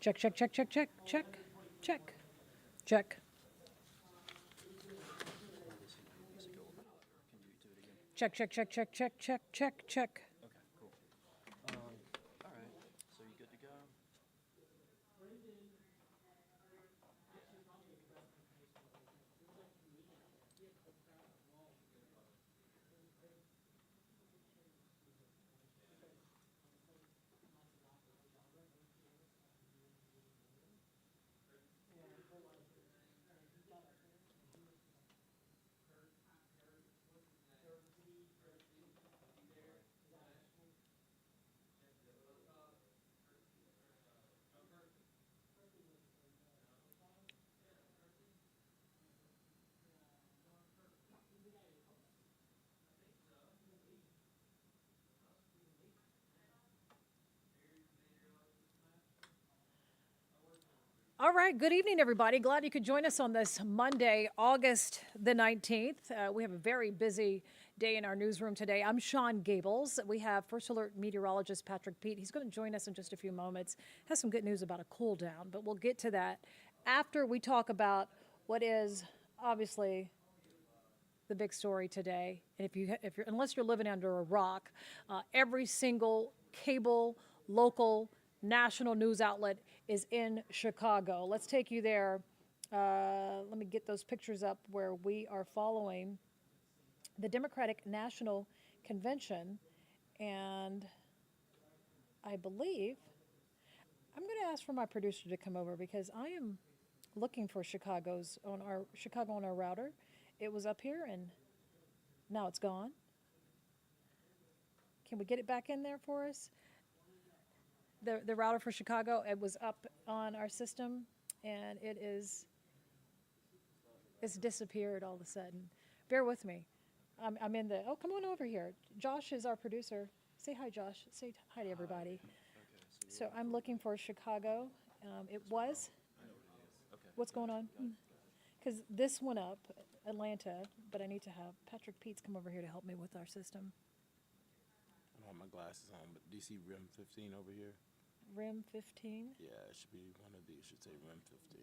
Check, check, check, check, check, check, check, check. Check, check, check, check, check, check, check, check. Okay, cool. All right, so you good to go? All right, good evening, everybody. Glad you could join us on this Monday, August the 19th. We have a very busy day in our newsroom today. I'm Shon Gables. We have First Alert meteorologist Patrick Pete. He's going to join us in just a few moments. Has some good news about a cool down, but we'll get to that after we talk about what is obviously the big story today. And if you're unless you're living under a rock, every single cable, local, national news outlet is in Chicago. Let's take you there. Let me get those pictures up where we are following the Democratic National Convention. And I believe I'm going to ask for my producer to come over because I am looking for Chicago on our router. It was up here and now it's gone. Can we get it back in there for us? The router for Chicago, it was up on our system, and it's disappeared all of a sudden. Bear with me. I'm in oh, come on over here. Josh is our producer. Say hi, Josh. Say hi to everybody. Okay, So I'm looking for Chicago. It was. I know what it is. Okay. What's going on? Because this went up, Atlanta, but I need to have Patrick Peets come over here to help me with our system. I don't have my glasses on, but do you see RIM 15 over here? RIM 15? Yeah, it should be one of these. Should say RIM 15.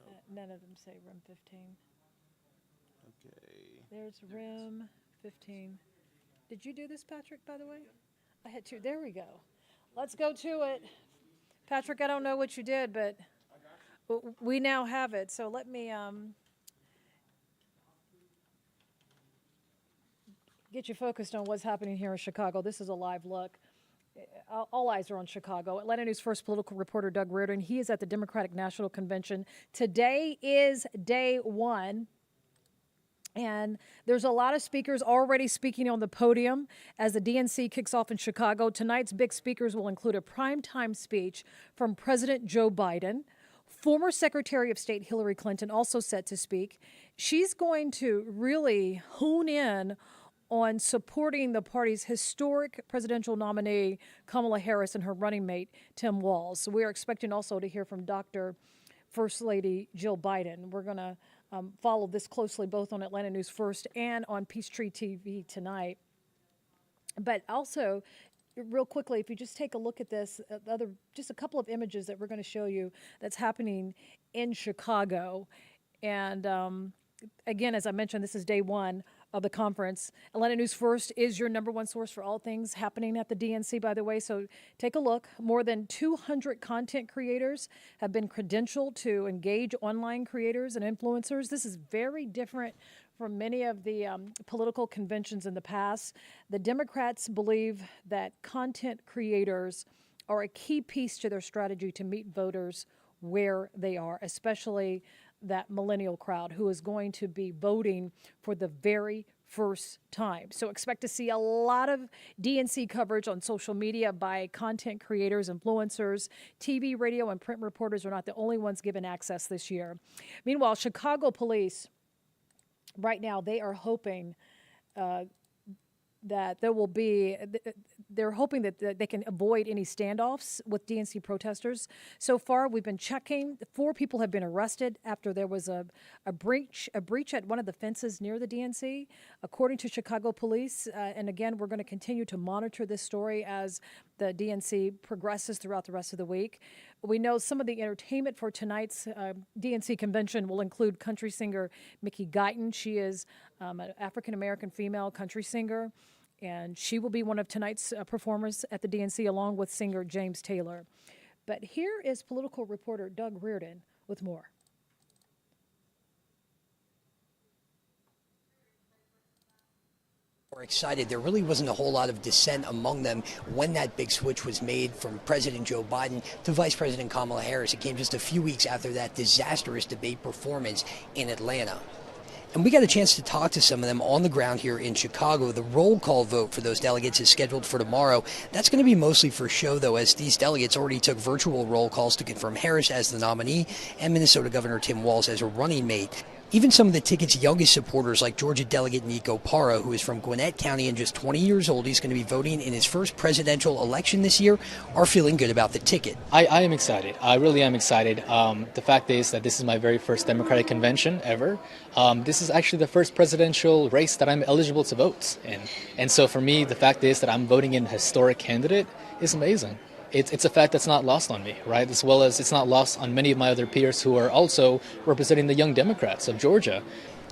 Nope. None of them say RIM 15. Okay. There's RIM 15. Did you do this, Patrick, by the way? I had to. There we go. Let's go to it. Patrick, I don't know what you did, but we now have it. So let me get you focused on what's happening here in Chicago. This is a live look. All eyes are on Chicago. Atlanta News first political reporter Doug Reardon. He is at the Democratic National Convention. Today is day one. And there's a lot of speakers already speaking on the podium as the DNC kicks off in Chicago. Tonight's big speakers will include a primetime speech from President Joe Biden. Former Secretary of State Hillary Clinton also set to speak. She's going to really hone in on supporting the party's historic presidential nominee, Kamala Harris, and her running mate, Tim Walz. So we are expecting also to hear from Dr. First Lady Jill Biden. We're going to follow this closely both on Atlanta News First and on Peachtree TV tonight. But also, real quickly, if you just take a look at this, just a couple of images that we're going to show you that's happening in Chicago. And again, as I mentioned, this is day one of the conference. Atlanta News First is your #1 source for all things happening at the DNC, by the way. So take a look. More than 200 content creators have been credentialed to engage online creators and influencers. This is very different from many of the political conventions in the past. The Democrats believe that content creators are a key piece to their strategy to meet voters where they are, especially that millennial crowd who is going to be voting for the very first time. So expect to see a lot of DNC coverage on social media by content creators, influencers. TV, radio, and print reporters are not the only ones given access this year. Meanwhile, Chicago police, right now, they are hoping that there will be, they're hoping that they can avoid any standoffs with DNC protesters. So far, we've been checking. 4 people have been arrested after there was a breach at one of the fences near the DNC, according to Chicago police. And again, we're going to continue to monitor this story as the DNC progresses throughout the rest of the week. We know some of the entertainment for tonight's DNC convention will include country singer Mickey Guyton. She is an African-American female country singer, and she will be one of tonight's performers at the DNC along with singer James Taylor. But here is political reporter Doug Reardon with more. Excited. There really wasn't a whole lot of dissent among them when that big switch was made from President Joe Biden to Vice President Kamala Harris. It came just a few weeks after that disastrous debate performance in Atlanta. And we got a chance to talk to some of them on the ground here in Chicago. The roll call vote for those delegates is scheduled for tomorrow. That's going to be mostly for show, though, as these delegates already took virtual roll calls to confirm Harris as the nominee and Minnesota Governor Tim Walz as a running mate. Even some of the ticket's youngest supporters, like Georgia delegate Nico Parra, who is from Gwinnett County and just 20 years old, he's going to be voting in his first presidential election this year, are feeling good about the ticket. I am excited. I really am excited. The fact is that this is my very first Democratic convention ever. This is actually the first presidential race that I'm eligible to vote in. And so for me, the fact is that I'm voting in a historic candidate is amazing. It's a fact that's not lost on me, right? As well as it's not lost on many of my other peers who are also representing the young Democrats of Georgia.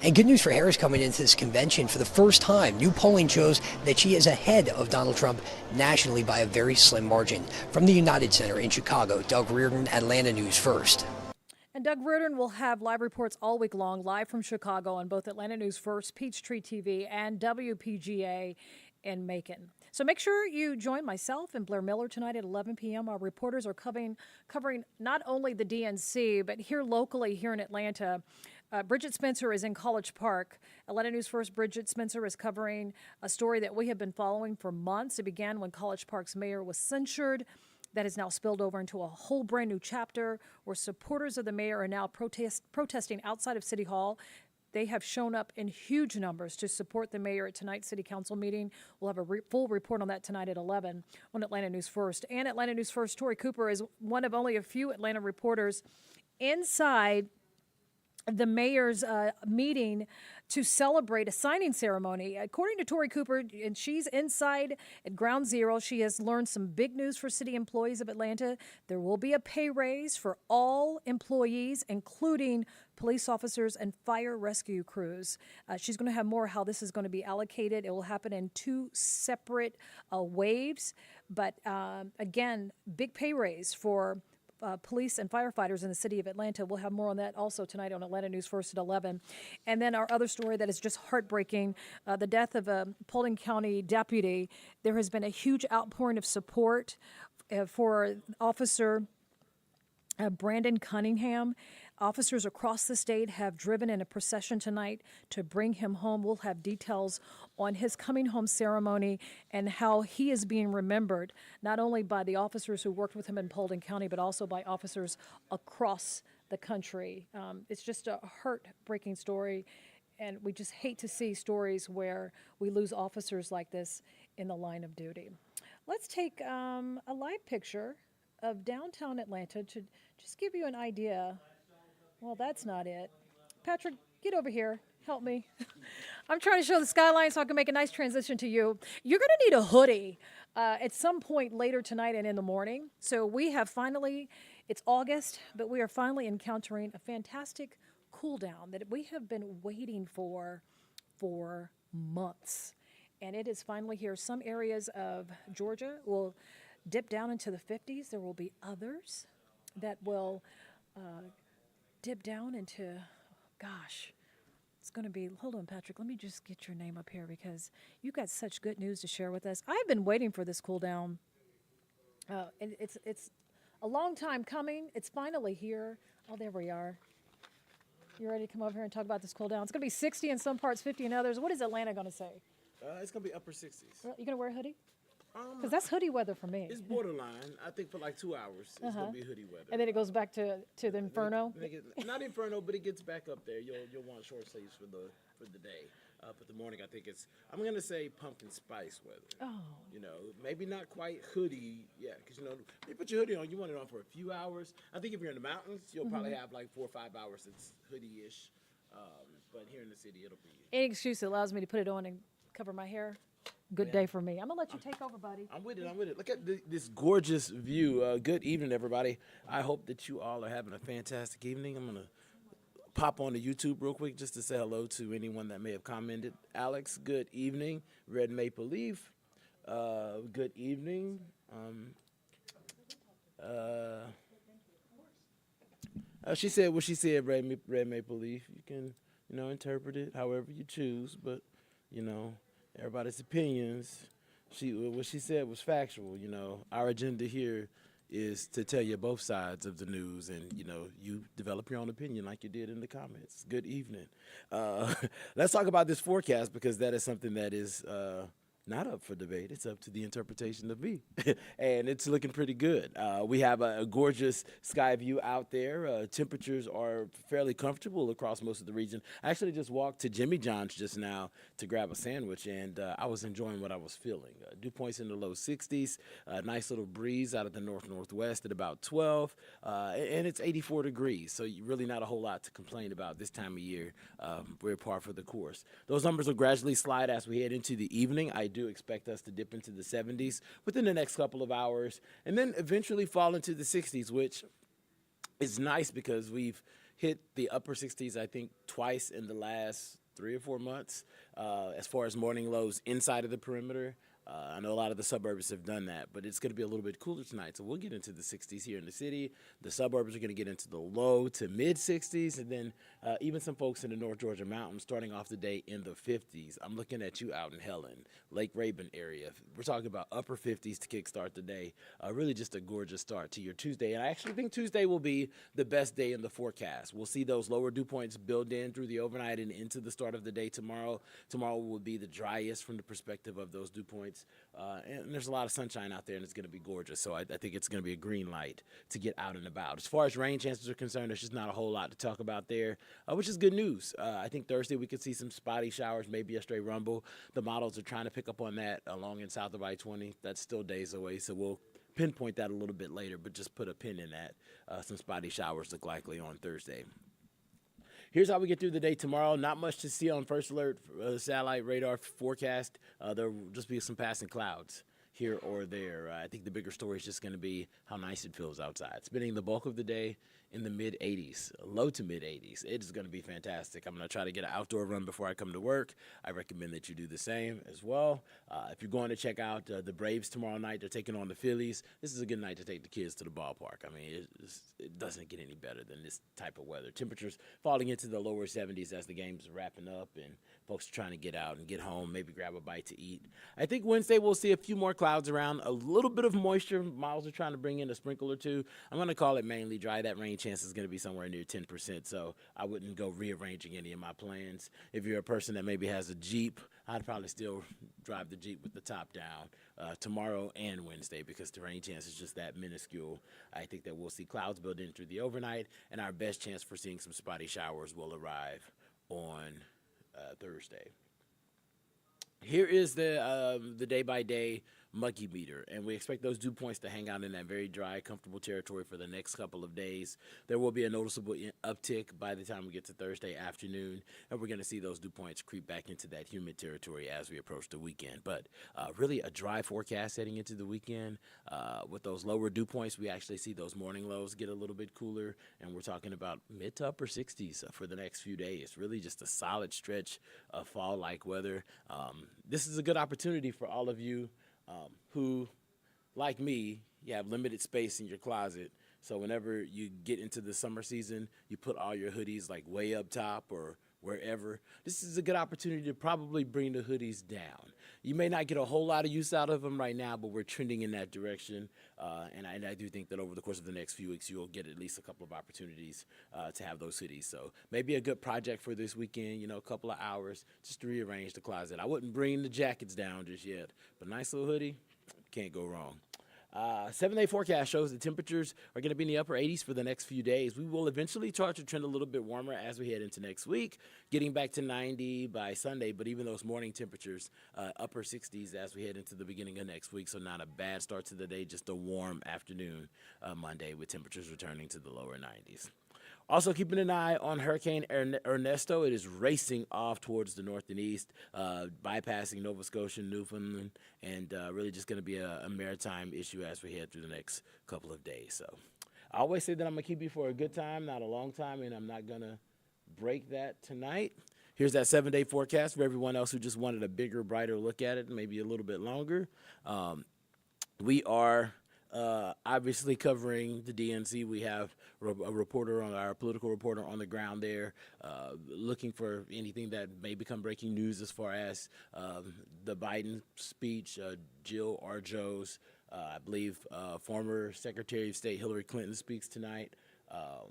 And good news for Harris coming into this convention. For the first time, new polling shows that she is ahead of Donald Trump nationally by a very slim margin. From the United Center in Chicago, Doug Reardon, Atlanta News First. And Doug Reardon will have live reports all week long, live from Chicago on both Atlanta News First, Peachtree TV, and WPGA in Macon. So make sure you join myself and Blair Miller tonight at 11 p.m. Our reporters are covering not only the DNC, but here locally, here in Atlanta. Bridget Spencer is in College Park. Atlanta News First, Bridget Spencer is covering a story that we have been following for months. It began when College Park's mayor was censured. That has now spilled over into a whole brand new chapter where supporters of the mayor are now protesting outside of City Hall. They have shown up in huge numbers to support the mayor at tonight's city council meeting. We'll have a full report on that tonight at 11 on Atlanta News First. And Atlanta News First, Tori Cooper is one of only a few Atlanta reporters inside the mayor's meeting to celebrate a signing ceremony. According to Tori Cooper, and she's inside at Ground Zero, she has learned some big news for city employees of Atlanta. There will be a pay raise for all employees, including police officers and fire rescue crews. She's going to have more how this is going to be allocated. It will happen in 2 separate waves. But again, big pay raise for police and firefighters in the city of Atlanta. We'll have more on that also tonight on Atlanta News First at 11. And then our other story that is just heartbreaking, the death of a Paulding County deputy. There has been a huge outpouring of support for Officer Brandon Cunningham. Officers across the state have driven in a procession tonight to bring him home. We'll have details on his coming home ceremony and how he is being remembered, not only by the officers who worked with him in Paulding County, but also by officers across the country. It's just a heartbreaking story, and we just hate to see stories where we lose officers like this in the line of duty. Let's take a live picture of downtown Atlanta to just give you an idea. Well, that's not it. Patrick, get over here. Help me. I'm trying to show the skyline so I can make a nice transition to you. You're going to need a hoodie at some point later tonight and in the morning. So we have finally, it's August, but we are finally encountering a fantastic cool down that we have been waiting for months. And it is finally here. Some areas of Georgia will dip down into the 50s. There will be others that will dip down into, gosh, it's going to be, hold on, Patrick, let me just get your name up here because you got such good news to share with us. I've been waiting for this cool down. It's a long time coming. It's finally here. Oh, there we are. You ready to come over here and talk about this cool down? It's going to be 60 in some parts, 50 in others. What is Atlanta going to say? It's going to be upper 60s. You going to wear a hoodie? Because that's hoodie weather for me. It's borderline. I think for like 2 hours, it's going to be hoodie weather. And then it goes back to the inferno. Not inferno, but it gets back up there. You'll want short sleeves for the day. But the morning, I think I'm going to say pumpkin spice weather. Oh. You know, maybe not quite hoodie, yeah, because, you know, when you put your hoodie on, you want it on for a few hours. I think if you're in the mountains, you'll probably have like 4 or 5 hours that's hoodie-ish. But here in the city, it'll be. Any excuse that allows me to put it on and cover my hair, good day for me. I'm gonna let you take over, buddy. I'm with it. Look at this gorgeous view. Good evening, everybody. I hope that you all are having a fantastic evening. I'm going to pop on to YouTube real quick just to say hello to anyone that may have commented. Alex, good evening. Red Maple Leaf, good evening. She said what she said, Red Maple Leaf. You can, you know, interpret it however you choose, but, you know, everybody's opinions. What she said was factual. You know, our agenda here is to tell you both sides of the news, and, you know, you develop your own opinion like you did in the comments. Good evening. Let's talk about this forecast, because that is something that is not up for debate. It's up to the interpretation of me. And it's looking pretty good. We have a gorgeous sky view out there. Temperatures are fairly comfortable across most of the region. I actually just walked to Jimmy John's just now to grab a sandwich, and I was enjoying what I was feeling. Dew points in the low 60s, a nice little breeze out of the northwest at about 12, and it's 84 degrees, so really not a whole lot to complain about this time of year. We're par for the course. Those numbers will gradually slide as we head into the evening. I do expect us to dip into the 70s within the next couple of hours, and then eventually fall into the 60s, which is nice because we've hit the upper 60s, I think, twice in the last 3 or 4 months as far as morning lows inside of the perimeter. I know a lot of the suburbs have done that, but it's going to be a little bit cooler tonight, so we'll get into the 60s here in the city. The suburbs are going to get into the low to mid 60s, and then even some folks in the North Georgia mountains starting off the day in the 50s. I'm looking at you out in Helen, Lake Raven area. We're talking about upper 50s to kickstart the day. Really just a gorgeous start to your Tuesday, and I actually think Tuesday will be the best day in the forecast. We'll see those lower dew points build in through the overnight and into the start of the day tomorrow. Tomorrow will be the driest from the perspective of those dew points. And there's a lot of sunshine out there, and it's going to be gorgeous. So I think it's going to be a green light to get out and about. As far as rain chances are concerned, there's just not a whole lot to talk about there, which is good news. I think Thursday we could see some spotty showers, maybe a stray rumble. The models are trying to pick up on that along in south of I-20. That's still days away, so we'll pinpoint that a little bit later, but just put a pin in that. Some spotty showers look likely on Thursday. Here's how we get through the day tomorrow. Not much to see on First Alert satellite radar forecast. There will just be some passing clouds here or there. I think the bigger story is just going to be how nice it feels outside. Spending the bulk of the day in the mid 80s, low to mid 80s. It is going to be fantastic. I'm going to try to get an outdoor run before I come to work. I recommend that you do the same as well. If you're going to check out the Braves tomorrow night, they're taking on the Phillies. This is a good night to take the kids to the ballpark. I mean, it doesn't get any better than this type of weather. Temperatures falling into the lower 70s as the game's wrapping up and folks are trying to get out and get home, maybe grab a bite to eat. I think Wednesday we'll see a few more clouds around, a little bit of moisture. Models are trying to bring in a sprinkle or two. I'm going to call it mainly dry. That rain chance is going to be somewhere near 10%, so I wouldn't go rearranging any of my plans. If you're a person that maybe has a Jeep, I'd probably still drive the Jeep with the top down tomorrow and Wednesday because the rain chance is just that minuscule. I think that we'll see clouds build in through the overnight, and our best chance for seeing some spotty showers will arrive on Thursday. Here is the day-by-day muggy meter, and we expect those dew points to hang out in that very dry, comfortable territory for the next couple of days. There will be a noticeable uptick by the time we get to Thursday afternoon, and we're going to see those dew points creep back into that humid territory as we approach the weekend. But really a dry forecast heading into the weekend. With those lower dew points, we actually see those morning lows get a little bit cooler, and we're talking about mid to upper 60s for the next few days. Really just a solid stretch of fall-like weather. This is a good opportunity for all of you who, like me, you have limited space in your closet. So whenever you get into the summer season, you put all your hoodies like way up top or wherever. This is a good opportunity to probably bring the hoodies down. You may not get a whole lot of use out of them right now, but we're trending in that direction. And I do think that over the course of the next few weeks, you'll get at least a couple of opportunities to have those hoodies. So maybe a good project for this weekend, a couple of hours just to rearrange the closet. I wouldn't bring the jackets down just yet, but a nice little hoodie, can't go wrong. 7-day forecast shows the temperatures are going to be in the upper 80s for the next few days. We will eventually start to trend a little bit warmer as we head into next week, getting back to 90 by Sunday. But even those morning temperatures, upper 60s as we head into the beginning of next week. So not a bad start to the day, just a warm afternoon Monday with temperatures returning to the lower 90s. Also keeping an eye on Hurricane Ernesto. It is racing off towards the north and east, bypassing Nova Scotia, Newfoundland, and really just going to be a maritime issue as we head through the next couple of days. So I always say that I'm going to keep you for a good time, not a long time, and I'm not going to break that tonight. Here's that 7-day forecast for everyone else who just wanted a bigger, brighter look at it, maybe a little bit longer. We are obviously covering the DNC. We have a reporter on our political reporter on the ground there, looking for anything that may become breaking news as far as the Biden speech, Jill Arjo's, I believe former Secretary of State Hillary Clinton speaks tonight.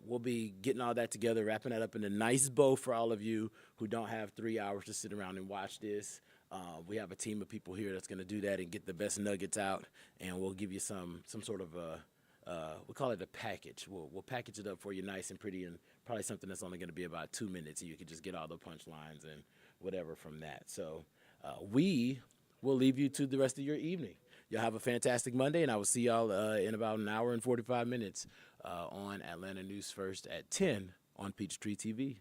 We'll be getting all that together, wrapping that up in a nice bow for all of you who don't have 3 hours to sit around and watch this. We have a team of people here that's going to do that and get the best nuggets out, and we'll give you some sort of we call it a package. We'll package it up for you nice and pretty, and probably something that's only going to be about 2 minutes, and you can just get all the punchlines and whatever from that. So we will leave you to the rest of your evening. Y'all have a fantastic Monday, and I will see y'all in about an hour and 45 minutes on Atlanta News First at 10 on Peachtree TV.